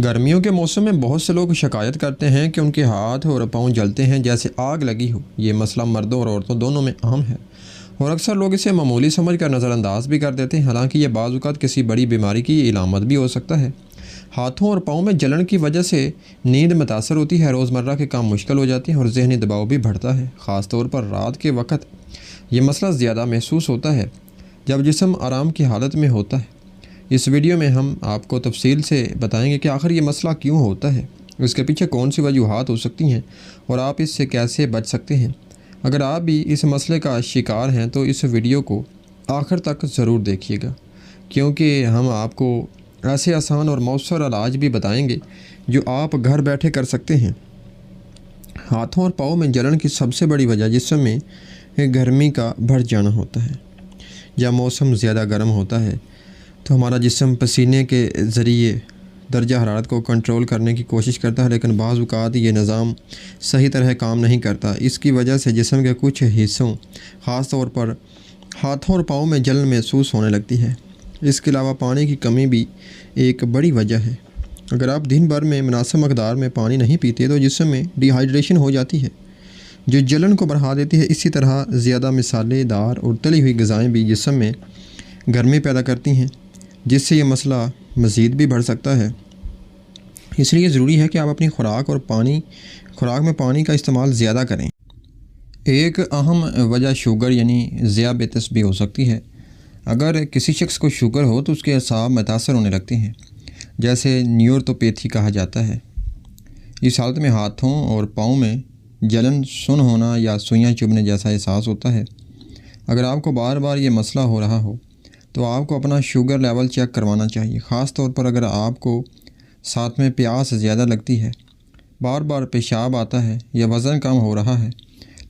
گرمیوں کے موسم میں بہت سے لوگ شکایت کرتے ہیں کہ ان کے ہاتھ اور پاؤں جلتے ہیں جیسے آگ لگی ہو۔ یہ مسئلہ مردوں اور عورتوں دونوں میں عام ہے اور اکثر لوگ اسے معمولی سمجھ کر نظر انداز بھی کر دیتے ہیں، حالانکہ یہ بعض اوقات کسی بڑی بیماری کی علامت بھی ہو سکتا ہے۔ ہاتھوں اور پاؤں میں جلن کی وجہ سے نیند متاثر ہوتی ہے، روزمرہ کے کام مشکل ہو جاتے ہیں اور ذہنی دباؤ بھی بڑھتا ہے۔ خاص طور پر رات کے وقت یہ مسئلہ زیادہ محسوس ہوتا ہے جب جسم آرام کی حالت میں ہوتا ہے۔ اس ویڈیو میں ہم آپ کو تفصیل سے بتائیں گے کہ آخر یہ مسئلہ کیوں ہوتا ہے، اس کے پیچھے کون سی وجوہات ہو سکتی ہیں اور آپ اس سے کیسے بچ سکتے ہیں۔ اگر آپ بھی اس مسئلے کا شکار ہیں تو اس ویڈیو کو آخر تک ضرور دیکھیے گا، کیونکہ ہم آپ کو ایسے آسان اور مؤثر علاج بھی بتائیں گے جو آپ گھر بیٹھے کر سکتے ہیں۔ ہاتھوں اور پاؤں میں جلن کی سب سے بڑی وجہ جسم میں گرمی کا بڑھ جانا ہوتا ہے۔ جب موسم زیادہ گرم ہوتا ہے تو ہمارا جسم پسینے کے ذریعے درجہ حرارت کو کنٹرول کرنے کی کوشش کرتا ہے، لیکن بعض اوقات یہ نظام صحیح طرح کام نہیں کرتا۔ اس کی وجہ سے جسم کے کچھ حصوں، خاص طور پر ہاتھوں اور پاؤں میں جلن محسوس ہونے لگتی ہے۔ اس کے علاوہ پانی کی کمی بھی ایک بڑی وجہ ہے۔ اگر آپ دن بھر میں مناسب مقدار میں پانی نہیں پیتے تو جسم میں ڈی ہائیڈریشن ہو جاتی ہے، جو جلن کو بڑھا دیتی ہے۔ اسی طرح زیادہ مسالے دار اور تلی ہوئی غذائیں بھی جسم میں گرمی پیدا کرتی ہیں، جس سے یہ مسئلہ مزید بھی بڑھ سکتا ہے۔ اس لیے ضروری ہے کہ آپ اپنی خوراک میں پانی کا استعمال زیادہ کریں۔ ایک اہم وجہ شوگر یعنی ذیابیطس بھی ہو سکتی ہے۔ اگر کسی شخص کو شوگر ہو تو اس کے اعصاب متاثر ہونے لگتے ہیں، جیسے نیوروپیتھی کہا جاتا ہے۔ اس حالت میں ہاتھوں اور پاؤں میں جلن، سن ہونا یا سوئیاں چبھنے جیسا احساس ہوتا ہے۔ اگر آپ کو بار بار یہ مسئلہ ہو رہا ہو تو آپ کو اپنا شوگر لیول چیک کروانا چاہیے، خاص طور پر اگر آپ کو ساتھ میں پیاس زیادہ لگتی ہے، بار بار پیشاب آتا ہے یا وزن کم ہو رہا ہے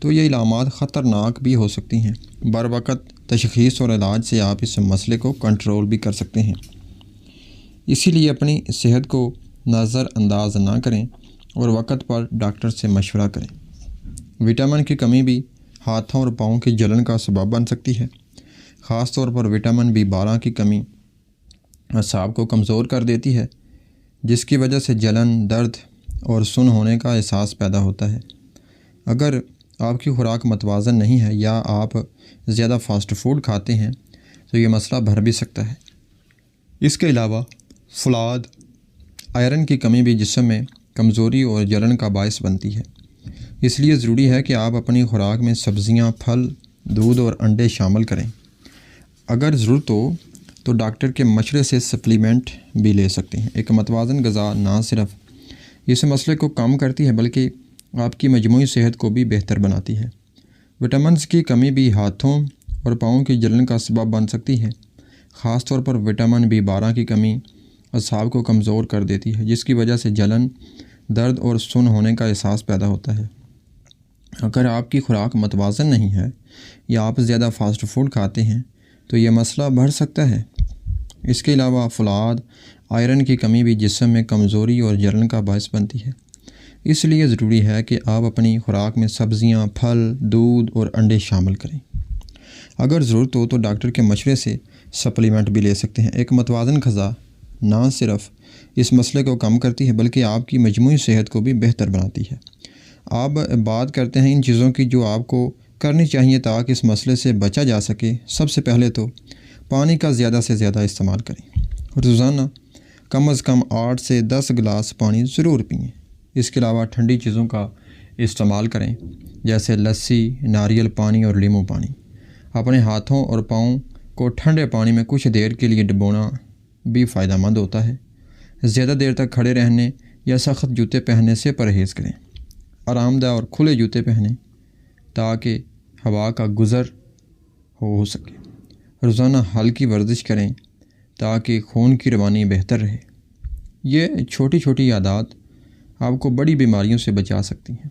تو یہ علامات خطرناک بھی ہو سکتی ہیں۔ بروقت تشخیص اور علاج سے آپ اس مسئلے کو کنٹرول بھی کر سکتے ہیں۔ اسی لیے اپنی صحت کو نظر انداز نہ کریں اور وقت پر ڈاکٹر سے مشورہ کریں۔ وٹامن کی کمی بھی ہاتھوں اور پاؤں کی جلن کا سبب بن سکتی ہے۔ خاص طور پر وٹامن B12 کی کمی اعصاب کو کمزور کر دیتی ہے، جس کی وجہ سے جلن، درد اور سن ہونے کا احساس پیدا ہوتا ہے۔ اگر آپ کی خوراک متوازن نہیں ہے یا آپ زیادہ فاسٹ فوڈ کھاتے ہیں تو یہ مسئلہ بڑھ بھی سکتا ہے۔ اس کے علاوہ فولاد، آئرن کی کمی بھی جسم میں کمزوری اور جلن کا باعث بنتی ہے۔ اس لیے ضروری ہے کہ آپ اپنی خوراک میں سبزیاں، پھل، دودھ اور انڈے شامل کریں۔ اگر ضرورت ہو تو ڈاکٹر کے مشورے سے سپلیمنٹ بھی لے سکتے ہیں۔ ایک متوازن غذا نہ صرف اس مسئلے کو کم کرتی ہے بلکہ آپ کی مجموعی صحت کو بھی بہتر بناتی ہے۔ وٹامنز کی کمی بھی ہاتھوں اور پاؤں کی جلن کا سبب بن سکتی ہے۔ خاص طور پر وٹامن B12 کی کمی اعصاب کو کمزور کر دیتی ہے، جس کی وجہ سے جلن، درد اور سن ہونے کا احساس پیدا ہوتا ہے۔ اگر آپ کی خوراک متوازن نہیں ہے یا آپ زیادہ فاسٹ فوڈ کھاتے ہیں تو یہ مسئلہ بڑھ سکتا ہے۔ اس کے علاوہ فولاد، آئرن کی کمی بھی جسم میں کمزوری اور جلن کا باعث بنتی ہے۔ اس لیے ضروری ہے کہ آپ اپنی خوراک میں سبزیاں، پھل، دودھ اور انڈے شامل کریں۔ اگر ضرورت ہو تو ڈاکٹر کے مشورے سے سپلیمنٹ بھی لے سکتے ہیں۔ ایک متوازن غذا نہ صرف اس مسئلے کو کم کرتی ہے بلکہ آپ کی مجموعی صحت کو بھی بہتر بناتی ہے۔ آپ بات کرتے ہیں ان چیزوں کی جو آپ کو کرنی چاہیے تاکہ اس مسئلے سے بچا جا سکے۔ سب سے پہلے تو پانی کا زیادہ سے زیادہ استعمال کریں۔ روزانہ کم از کم 8 سے 10 گلاس پانی ضرور پئیں۔ اس کے علاوہ ٹھنڈی چیزوں کا استعمال کریں، جیسے لسی، ناریل پانی اور لیموں پانی۔ اپنے ہاتھوں اور پاؤں کو ٹھنڈے پانی میں کچھ دیر کے لیے ڈبونا بھی فائدہ مند ہوتا ہے۔ زیادہ دیر تک کھڑے رہنے یا سخت جوتے پہننے سے پرہیز کریں۔ آرام دہ اور کھلے جوتے پہنیں تاکہ ہوا کا گزر ہو سکے۔ روزانہ ہلکی ورزش کریں تاکہ خون کی روانی بہتر رہے۔ یہ چھوٹی چھوٹی عادات آپ کو بڑی بیماریوں سے بچا سکتی ہیں۔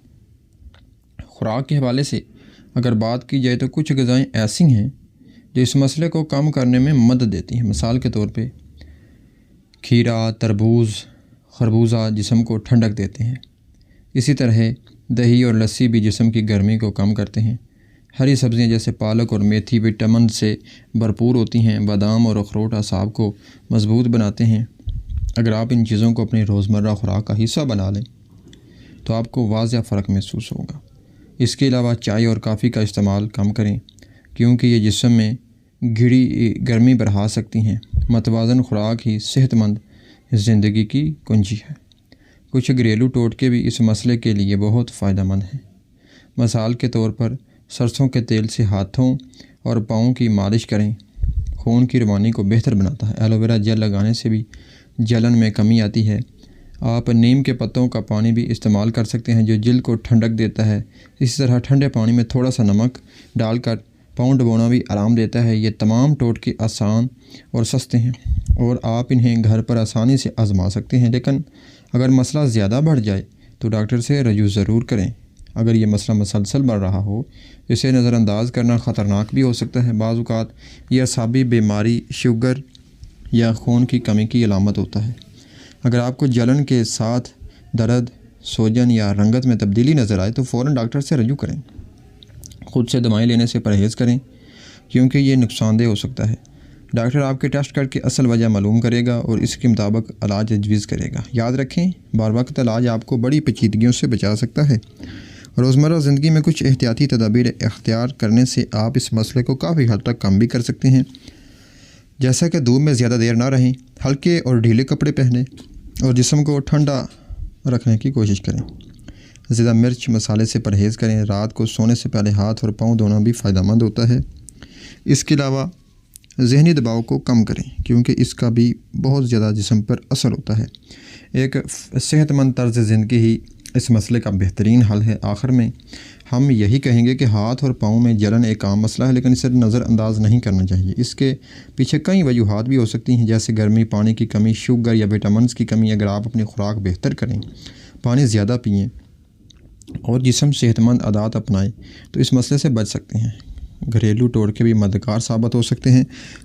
خوراک کے حوالے سے اگر بات کی جائے تو کچھ غذائیں ایسی ہیں جو اس مسئلے کو کم کرنے میں مدد دیتی ہیں۔ مثال کے طور پہ کھیرا، تربوز، خربوزہ جسم کو ٹھنڈک دیتے ہیں۔ اسی طرح دہی اور لسی بھی جسم کی گرمی کو کم کرتے ہیں۔ ہری سبزیاں جیسے پالک اور میتھی وٹامن سے بھرپور ہوتی ہیں۔ بادام اور اخروٹ اعصاب کو مضبوط بناتے ہیں۔ اگر آپ ان چیزوں کو اپنی روزمرہ خوراک کا حصہ بنا لیں تو آپ کو واضح فرق محسوس ہوگا۔ اس کے علاوہ چائے اور کافی کا استعمال کم کریں کیونکہ یہ جسم میں گرمی بڑھا سکتی ہیں۔ متوازن خوراک ہی صحت مند زندگی کی کنجی ہے۔ کچھ گھریلو ٹوٹکے بھی اس مسئلے کے لیے بہت فائدہ مند ہیں۔ مثال کے طور پر سرسوں کے تیل سے ہاتھوں اور پاؤں کی مالش کریں، خون کی روانی کو بہتر بناتا ہے۔ ایلو ویرا جیل لگانے سے بھی جلن میں کمی آتی ہے۔ آپ نیم کے پتوں کا پانی بھی استعمال کر سکتے ہیں جو جلد کو ٹھنڈک دیتا ہے۔ اسی طرح ٹھنڈے پانی میں تھوڑا سا نمک ڈال کر پاؤں ڈبونا بھی آرام دیتا ہے۔ یہ تمام ٹوٹکے آسان اور سستے ہیں اور آپ انہیں گھر پر آسانی سے آزما سکتے ہیں، لیکن اگر مسئلہ زیادہ بڑھ جائے تو ڈاکٹر سے رجوع ضرور کریں۔ اگر یہ مسئلہ مسلسل بڑھ رہا ہو، اسے نظر انداز کرنا خطرناک بھی ہو سکتا ہے۔ بعض اوقات یہ اعصابی بیماری، شوگر یا خون کی کمی کی علامت ہوتا ہے۔ اگر آپ کو جلن کے ساتھ درد، سوجن یا رنگت میں تبدیلی نظر آئے تو فوراً ڈاکٹر سے رجوع کریں۔ خود سے دوائیں لینے سے پرہیز کریں کیونکہ یہ نقصان دہ ہو سکتا ہے۔ ڈاکٹر آپ کے ٹیسٹ کر کے اصل وجہ معلوم کرے گا اور اس کے مطابق علاج تجویز کرے گا۔ یاد رکھیں، بر وقت علاج آپ کو بڑی پیچیدگیوں سے بچا سکتا ہے۔ روزمرہ زندگی میں کچھ احتیاطی تدابیر اختیار کرنے سے آپ اس مسئلے کو کافی حد تک کم بھی کر سکتے ہیں، جیسا کہ دھوپ میں زیادہ دیر نہ رہیں، ہلکے اور ڈھیلے کپڑے پہنیں اور جسم کو ٹھنڈا رکھنے کی کوشش کریں۔ زیادہ مرچ مسالے سے پرہیز کریں۔ رات کو سونے سے پہلے ہاتھ اور پاؤں دھونا بھی فائدہ مند ہوتا ہے۔ اس کے علاوہ ذہنی دباؤ کو کم کریں کیونکہ اس کا بھی بہت زیادہ جسم پر اثر ہوتا ہے۔ ایک صحت مند طرز زندگی ہی اس مسئلے کا بہترین حل ہے۔ آخر میں ہم یہی کہیں گے کہ ہاتھ اور پاؤں میں جلن ایک عام مسئلہ ہے، لیکن اسے نظر انداز نہیں کرنا چاہیے۔ اس کے پیچھے کئی وجوہات بھی ہو سکتی ہیں، جیسے گرمی، پانی کی کمی، شوگر یا وٹامنز کی کمی۔ اگر آپ اپنی خوراک بہتر کریں، پانی زیادہ پئیں اور جسم صحت مند عادات اپنائیں تو اس مسئلے سے بچ سکتے ہیں۔ گھریلو ٹوٹکے بھی مددگار ثابت ہو سکتے ہیں،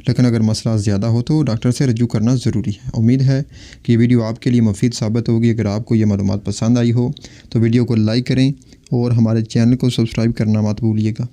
لیکن اگر مسئلہ زیادہ ہو تو ڈاکٹر سے رجوع کرنا ضروری ہے۔ امید ہے کہ یہ ویڈیو آپ کے لیے مفید ثابت ہوگی۔ اگر آپ کو یہ معلومات پسند آئی ہو تو ویڈیو کو لائک کریں اور ہمارے چینل کو سبسکرائب کرنا مت بھولیے گا۔